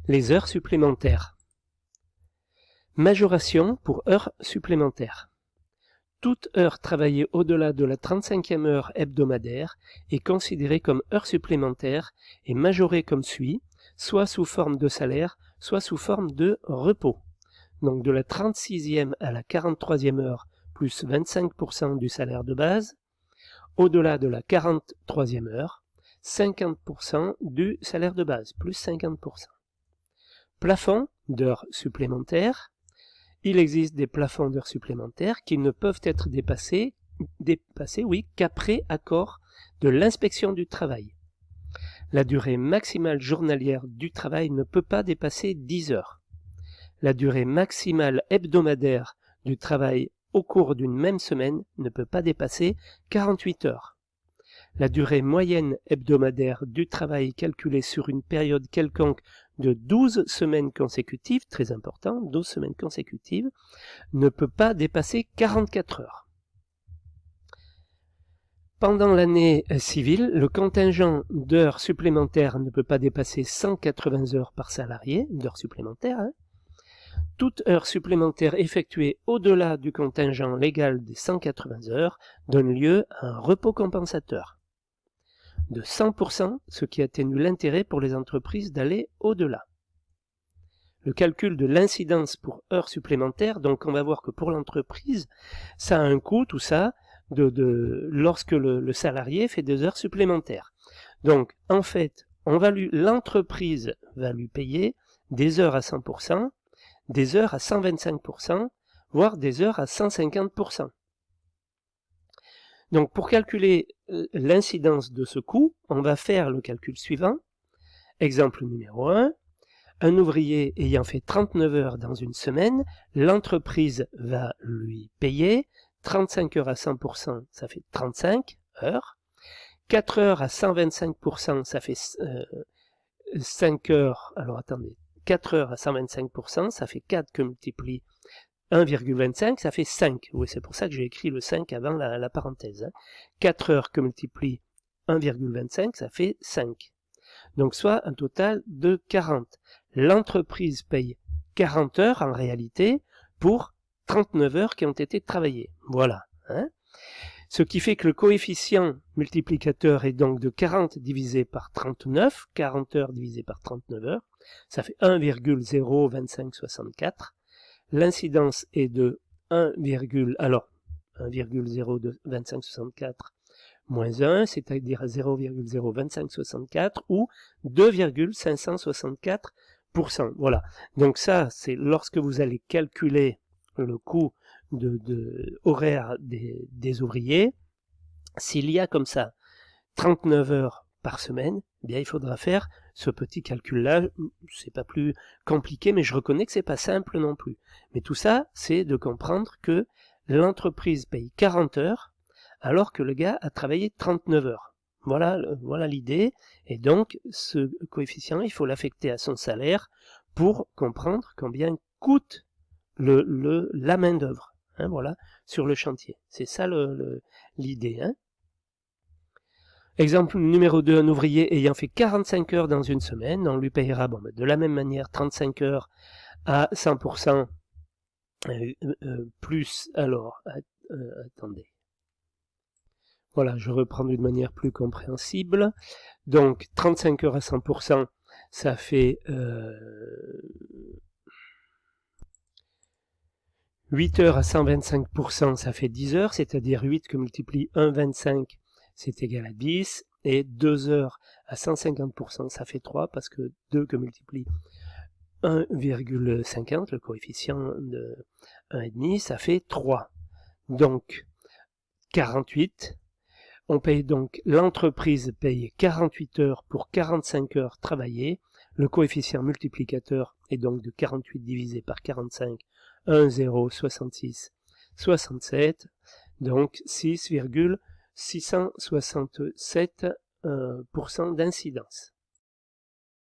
Les heures supplémentaires. Majoration pour heures supplémentaires. Toute heure travaillée au-delà de la 35e heure hebdomadaire est considérée comme heure supplémentaire et majorée comme suit, soit sous forme de salaire, soit sous forme de repos. Donc de la 36e à la 43e heure, plus 25% du salaire de base. Au-delà de la 43e heure, 50% du salaire de base, plus 50%. Plafond d'heures supplémentaires. Il existe des plafonds d'heures supplémentaires qui ne peuvent être dépassés qu'après accord de l'inspection du travail. La durée maximale journalière du travail ne peut pas dépasser 10 heures. La durée maximale hebdomadaire du travail au cours d'une même semaine ne peut pas dépasser 48 heures. La durée moyenne hebdomadaire du travail calculée sur une période quelconque de 12 semaines consécutives, très important, 12 semaines consécutives, ne peut pas dépasser 44 heures. Pendant l'année civile, le contingent d'heures supplémentaires ne peut pas dépasser 180 heures par salarié, d'heures supplémentaires. Toute heure supplémentaire effectuée au-delà du contingent légal des 180 heures donne lieu à un repos compensateur de 100%, ce qui atténue l'intérêt pour les entreprises d'aller au-delà. Le calcul de l'incidence pour heures supplémentaires, donc on va voir que pour l'entreprise, ça a un coût, tout ça, lorsque le salarié fait des heures supplémentaires. Donc en fait, l'entreprise va lui payer des heures à 100%, des heures à 125%, voire des heures à 150%. Donc pour calculer l'incidence de ce coût, on va faire le calcul suivant. Exemple numéro 1. Un ouvrier ayant fait 39 heures dans une semaine, l'entreprise va lui payer 35 heures à 100%, ça fait 35 heures. 4 heures à 125%, ça fait 5 heures. Alors attendez, 4 heures à 125%, ça fait 4 que multiplie 1,25, ça fait 5. Oui, c'est pour ça que j'ai écrit le 5 avant la parenthèse. 4 heures que multiplie 1,25, ça fait 5. Donc soit un total de 40. L'entreprise paye 40 heures en réalité pour 39 heures qui ont été travaillées. Voilà. Ce qui fait que le coefficient multiplicateur est donc de 40 divisé par 39. 40 heures divisé par 39 heures. Ça fait 1,02564. L'incidence est de 1,02564 moins 1, c'est-à-dire 0,02564 ou 2,564%. Voilà. Donc ça, c'est lorsque vous allez calculer le coût horaire des ouvriers. S'il y a comme ça 39 heures par semaine, eh bien il faudra faire ce petit calcul-là. C'est pas plus compliqué, mais je reconnais que c'est pas simple non plus. Mais tout ça, c'est de comprendre que l'entreprise paye 40 heures alors que le gars a travaillé 39 heures. Voilà l'idée. Et donc, ce coefficient, il faut l'affecter à son salaire pour comprendre combien coûte la main-d'œuvre. Voilà, sur le chantier. C'est ça l'idée. Exemple numéro 2, un ouvrier ayant fait 45 heures dans une semaine, on lui payera de la même manière 35 heures à 100%, plus, alors, attendez. Voilà, je reprends d'une manière plus compréhensible. Donc, 35 heures à 100%, ça fait 8 heures à 125%, ça fait 10 heures, c'est-à-dire 8 que multiplie 1,25, c'est égal à 10. Et 2 heures à 150%, ça fait 3, parce que 2 que multiplie 1,50, le coefficient de 1,5, ça fait 3. Donc, 48. On paye donc, l'entreprise paye 48 heures pour 45 heures travaillées. Le coefficient multiplicateur est donc de 48 divisé par 45, 1,06667, donc 6,667% d'incidence.